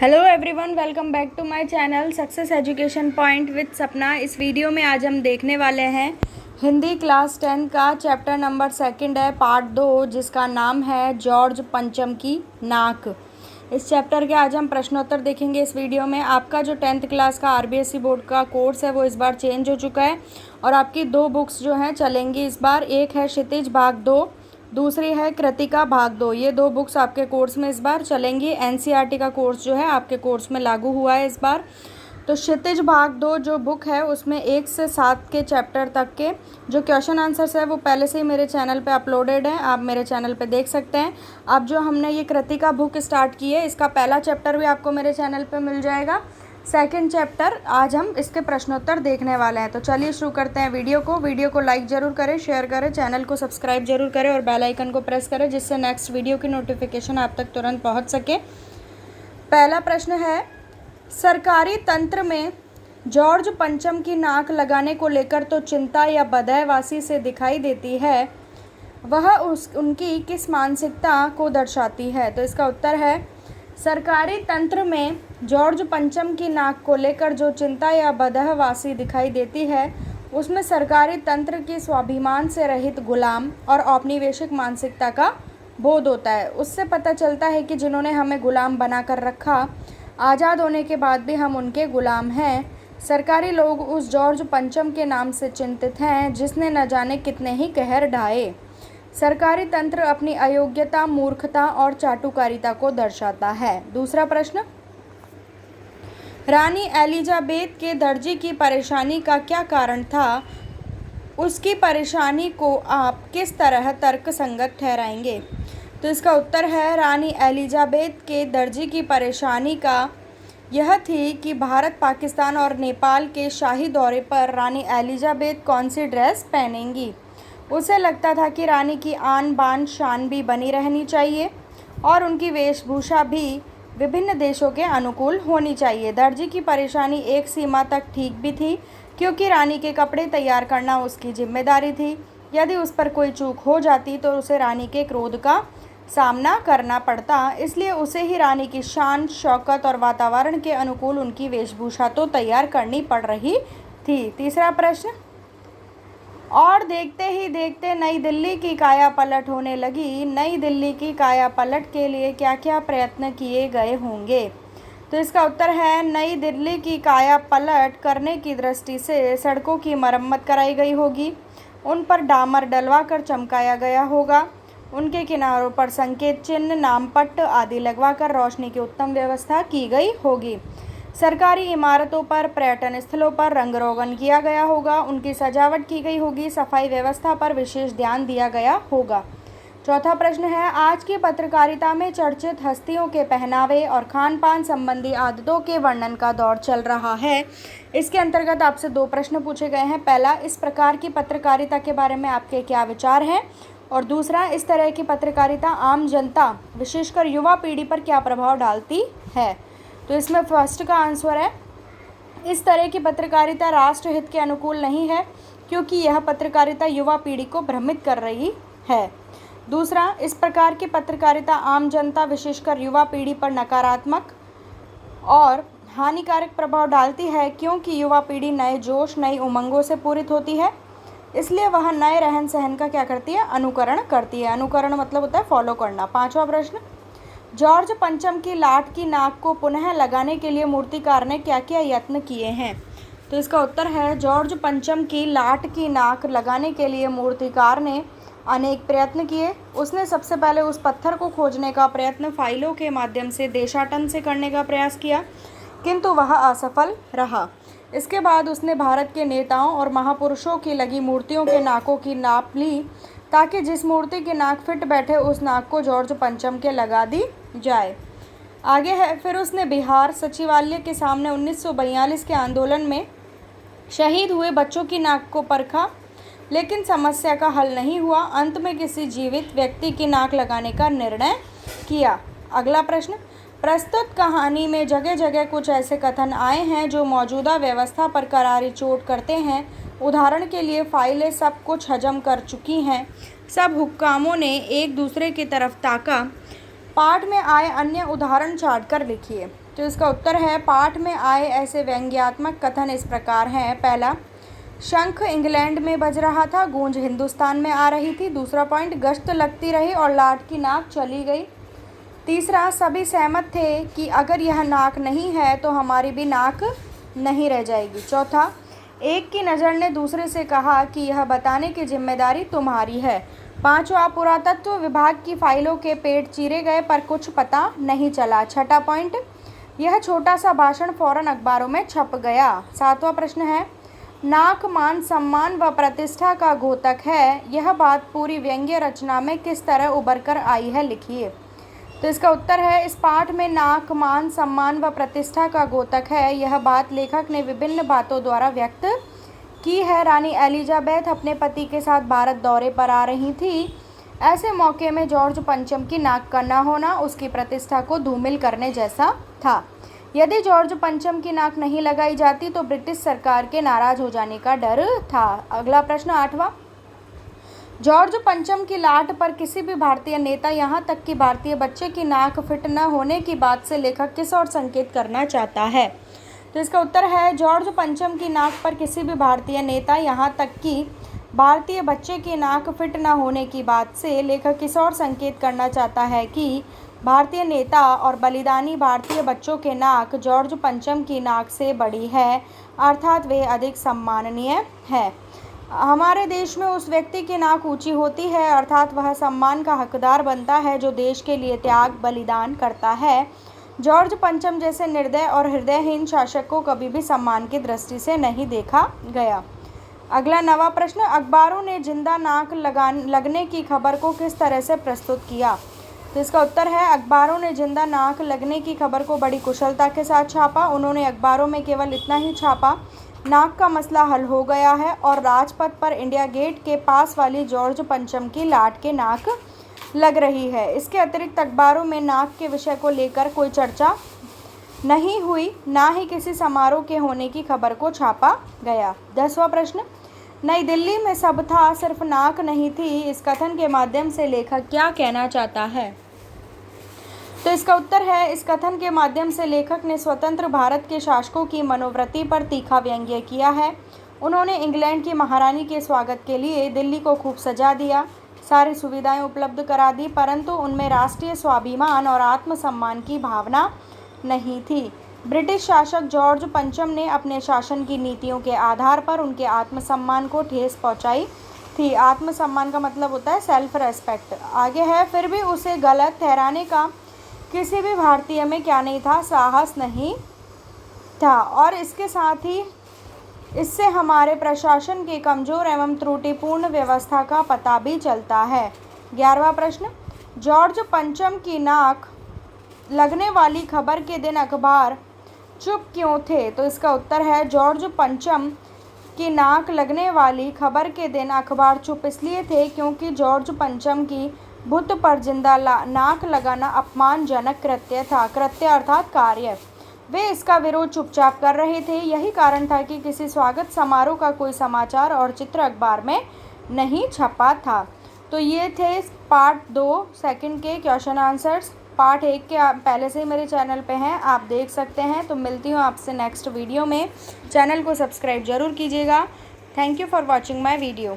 Hello everyone, welcome back to my channel success education point with Sapna. इस video में आज हम देखने वाले हैं हिंदी क्लास 10 का चैप्टर नंबर 2 है, पार्ट 2, जिसका नाम है जॉर्ज पंचम की नाक। इस चैप्टर के आज हम प्रश्नोत्तर देखेंगे इस वीडियो में। आपका जो 10th क्लास का आरबीएसई बोर्ड का कोर्स है वो इस बार चेंज हो चुका है और आपकी 2 बुक्स जो हैं चलेंगी इस बार। एक है क्षितिज भाग 2, दूसरी है कृतिका भाग 2। ये 2 बुक्स आपके कोर्स में इस बार चलेंगी। एनसीईआरटी का कोर्स जो है आपके कोर्स में लागू हुआ है इस बार। तो क्षितिज भाग 2 जो बुक है उसमें 1 से 7 के चैप्टर तक के जो क्वेश्चन आंसर्स है वो पहले से ही मेरे चैनल पे अपलोडेड हैं, आप मेरे चैनल पे देख सकते हैं। अब जो हमने ये कृतिका बुक स्टार्ट की है इसका पहला चैप्टर भी आपको मेरे चैनल पे मिल जाएगा। सेकंड चैप्टर आज हम इसके प्रश्नोत्तर देखने वाले हैं। तो चलिए शुरू करते हैं वीडियो को लाइक ज़रूर करें, शेयर करें, चैनल को सब्सक्राइब जरूर करें और बेल आइकन को प्रेस करें जिससे नेक्स्ट वीडियो की नोटिफिकेशन आप तक तुरंत पहुंच सके। पहला प्रश्न है, सरकारी तंत्र में जॉर्ज पंचम की नाक लगाने को लेकर तो चिंता या बदहवासी से दिखाई देती है, वह उनकी किस मानसिकता को दर्शाती है? तो इसका उत्तर है, सरकारी तंत्र में जॉर्ज पंचम की नाक को लेकर जो चिंता या बदहवासी दिखाई देती है उसमें सरकारी तंत्र की स्वाभिमान से रहित गुलाम और औपनिवेशिक मानसिकता का बोध होता है। उससे पता चलता है कि जिन्होंने हमें गुलाम बनाकर रखा, आज़ाद होने के बाद भी हम उनके गुलाम हैं। सरकारी लोग उस जॉर्ज पंचम के नाम से चिंतित हैं जिसने न जाने कितने ही कहर ढाए। सरकारी तंत्र अपनी अयोग्यता, मूर्खता और चाटुकारिता को दर्शाता है। दूसरा प्रश्न, रानी एलिजाबेथ के दर्जी की परेशानी का क्या कारण था? उसकी परेशानी को आप किस तरह तर्कसंगत ठहराएंगे? तो इसका उत्तर है, रानी एलिजाबेथ के दर्जी की परेशानी का यह थी कि भारत, पाकिस्तान और नेपाल के शाही दौरे पर रानी एलिजाबेथ कौन सी ड्रेस पहनेंगी। उसे लगता था कि रानी की आन बान शान भी बनी रहनी चाहिए और उनकी वेशभूषा भी विभिन्न देशों के अनुकूल होनी चाहिए। दर्जी की परेशानी एक सीमा तक ठीक भी थी क्योंकि रानी के कपड़े तैयार करना उसकी जिम्मेदारी थी। यदि उस पर कोई चूक हो जाती तो उसे रानी के क्रोध का सामना करना पड़ता, इसलिए उसे ही रानी की शान, शौकत और वातावरण के अनुकूल उनकी वेशभूषा तो तैयार करनी पड़ रही थी। तीसरा प्रश्न, और देखते ही देखते नई दिल्ली की काया पलट होने लगी। नई दिल्ली की काया पलट के लिए क्या क्या प्रयत्न किए गए होंगे? तो इसका उत्तर है, नई दिल्ली की काया पलट करने की दृष्टि से सड़कों की मरम्मत कराई गई होगी, उन पर डामर डलवा कर चमकाया गया होगा, उनके किनारों पर संकेत चिन्ह, नामपट्ट आदि लगवाकर रोशनी की उत्तम व्यवस्था की गई होगी। सरकारी इमारतों पर, पर्यटन स्थलों पर रंग रोगन किया गया होगा, उनकी सजावट की गई होगी, सफाई व्यवस्था पर विशेष ध्यान दिया गया होगा। चौथा प्रश्न है, आज की पत्रकारिता में चर्चित हस्तियों के पहनावे और खान पान संबंधी आदतों के वर्णन का दौर चल रहा है। इसके अंतर्गत आपसे 2 प्रश्न पूछे गए हैं। पहला, इस प्रकार की पत्रकारिता के बारे में आपके क्या विचार हैं? और दूसरा, इस तरह की पत्रकारिता आम जनता, विशेषकर युवा पीढ़ी पर क्या प्रभाव डालती है? तो इसमें फर्स्ट का आंसर है, इस तरह की पत्रकारिता राष्ट्रहित के अनुकूल नहीं है क्योंकि यह पत्रकारिता युवा पीढ़ी को भ्रमित कर रही है। दूसरा, इस प्रकार की पत्रकारिता आम जनता, विशेषकर युवा पीढ़ी पर नकारात्मक और हानिकारक प्रभाव डालती है क्योंकि युवा पीढ़ी नए जोश, नई उमंगों से पूरित होती है, इसलिए वह नए रहन सहन का क्या करती है? अनुकरण करती है। अनुकरण मतलब होता है फॉलो करना। पांचवा प्रश्न, जॉर्ज पंचम की लाट की नाक को पुनः लगाने के लिए मूर्तिकार ने क्या क्या यत्न किए हैं? तो इसका उत्तर है, जॉर्ज पंचम की लाट की नाक लगाने के लिए मूर्तिकार ने अनेक प्रयत्न किए। उसने सबसे पहले उस पत्थर को खोजने का प्रयत्न फाइलों के माध्यम से देशाटन से करने का प्रयास किया किंतु वह असफल रहा। इसके बाद उसने भारत के नेताओं और महापुरुषों की लगी मूर्तियों के नाकों की नाप ली ताकि जिस मूर्ति की नाक फिट बैठे उस नाक को जॉर्ज पंचम के लगा दी जाए। आगे है, फिर उसने बिहार सचिवालय के सामने 1942 के आंदोलन में शहीद हुए बच्चों की नाक को परखा, लेकिन समस्या का हल नहीं हुआ। अंत में किसी जीवित व्यक्ति की नाक लगाने का निर्णय किया। अगला प्रश्न, प्रस्तुत कहानी में जगह जगह कुछ ऐसे कथन आए हैं जो मौजूदा व्यवस्था पर करारी चोट करते हैं। उदाहरण के लिए, फाइलें सब कुछ हजम कर चुकी हैं, सब हुक्कामों ने एक दूसरे की तरफ ताका। पाठ में आए अन्य उदाहरण छाँट कर लिखिए। तो इसका उत्तर है पाठ में आए ऐसे व्यंग्यात्मक कथन इस प्रकार हैं। पहला, शंख इंग्लैंड में बज रहा था, गूंज हिंदुस्तान में आ रही थी। दूसरा पॉइंट, गश्त लगती रही और लाट की नाक चली गई। तीसरा, सभी सहमत थे कि अगर यह नाक नहीं है तो हमारी भी नाक नहीं रह जाएगी। चौथा, एक की नज़र ने दूसरे से कहा कि यह बताने की जिम्मेदारी तुम्हारी है। पांचवा, पुरातत्व विभाग की फाइलों के पेट चीरे गए पर कुछ पता नहीं चला। छठा पॉइंट, यह छोटा सा भाषण फौरन अखबारों में छप गया। सातवां प्रश्न है, नाक मान सम्मान व प्रतिष्ठा का घोतक है, यह बात पूरी व्यंग्य रचना में किस तरह उभर कर आई है, लिखिए। तो इसका उत्तर है, इस पाठ में नाक मान सम्मान व प्रतिष्ठा का घोतक है, यह बात लेखक ने विभिन्न बातों द्वारा व्यक्त की है। रानी एलिजाबेथ अपने पति के साथ भारत दौरे पर आ रही थी। ऐसे मौके में जॉर्ज पंचम की नाक का न होना उसकी प्रतिष्ठा को धूमिल करने जैसा था। यदि जॉर्ज पंचम की नाक नहीं लगाई जाती तो ब्रिटिश सरकार के नाराज हो जाने का डर था। अगला प्रश्न, आठवां, जॉर्ज पंचम की लाट पर किसी भी भारतीय नेता, यहाँ तक कि भारतीय बच्चे की नाक फिट न होने की बात से लेखक किस ओर संकेत करना चाहता है। तो इसका उत्तर है, जॉर्ज पंचम की नाक पर किसी भी भारतीय नेता, यहाँ तक कि भारतीय बच्चे की नाक फिट न होने की बात से लेखक किस ओर संकेत करना चाहता है कि भारतीय नेता और बलिदानी भारतीय बच्चों के नाक जॉर्ज पंचम की नाक से बड़ी है, अर्थात वे अधिक सम्माननीय है। हमारे देश में उस व्यक्ति की नाक ऊंची होती है, अर्थात वह सम्मान का हकदार बनता है जो देश के लिए त्याग बलिदान करता है। जॉर्ज पंचम जैसे निर्दय और हृदयहीन शासक को कभी भी सम्मान की दृष्टि से नहीं देखा गया। अगला 9वां प्रश्न, अखबारों ने जिंदा नाक लगने की खबर को किस तरह से प्रस्तुत किया। तो इसका उत्तर है, अखबारों ने जिंदा नाक लगने की खबर को बड़ी कुशलता के साथ छापा। उन्होंने अखबारों में केवल इतना ही छापा, नाक का मसला हल हो गया है और राजपथ पर इंडिया गेट के पास वाली जॉर्ज पंचम की लाट के नाक लग रही है। इसके अतिरिक्त अखबारों में नाक के विषय को लेकर कोई चर्चा नहीं हुई, ना ही किसी समारोह के होने की खबर को छापा गया। 10वां प्रश्न, नई दिल्ली में सब था सिर्फ नाक नहीं थी, इस कथन के माध्यम से लेखक क्या कहना चाहता है। तो इसका उत्तर है, इस कथन के माध्यम से लेखक ने स्वतंत्र भारत के शासकों की मनोवृत्ति पर तीखा व्यंग्य किया है। उन्होंने इंग्लैंड की महारानी के स्वागत के लिए दिल्ली को खूब सजा दिया, सारी सुविधाएं उपलब्ध करा दी, परंतु उनमें राष्ट्रीय स्वाभिमान और आत्मसम्मान की भावना नहीं थी। ब्रिटिश शासक जॉर्ज पंचम ने अपने शासन की नीतियों के आधार पर उनके आत्मसम्मान को ठेस पहुंचाई थी। आत्मसम्मान का मतलब होता है सेल्फ रेस्पेक्ट। आगे है, फिर भी उसे गलत ठहराने का किसी भी भारतीय में क्या नहीं था, साहस नहीं था। और इसके साथ ही इससे हमारे प्रशासन की कमज़ोर एवं त्रुटिपूर्ण व्यवस्था का पता भी चलता है। 11वां प्रश्न, जॉर्ज पंचम की नाक लगने वाली खबर के दिन अखबार चुप क्यों थे। तो इसका उत्तर है, जॉर्ज पंचम की नाक लगने वाली खबर के दिन अखबार चुप इसलिए थे क्योंकि जॉर्ज पंचम की बुत पर जिंदा नाक लगाना अपमानजनक कृत्य था। कृत्य अर्थात कार्य। वे इसका विरोध चुपचाप कर रहे थे। यही कारण था कि किसी स्वागत समारोह का कोई समाचार और चित्र अखबार में नहीं छपा था। तो ये थे पार्ट 2 सेकंड के क्वेश्चन आंसर्स। पार्ट 1 के आप पहले से ही मेरे चैनल पे हैं, आप देख सकते हैं। तो मिलती हूँ आपसे नेक्स्ट वीडियो में। चैनल को सब्सक्राइब ज़रूर कीजिएगा। Thank you for watching my video.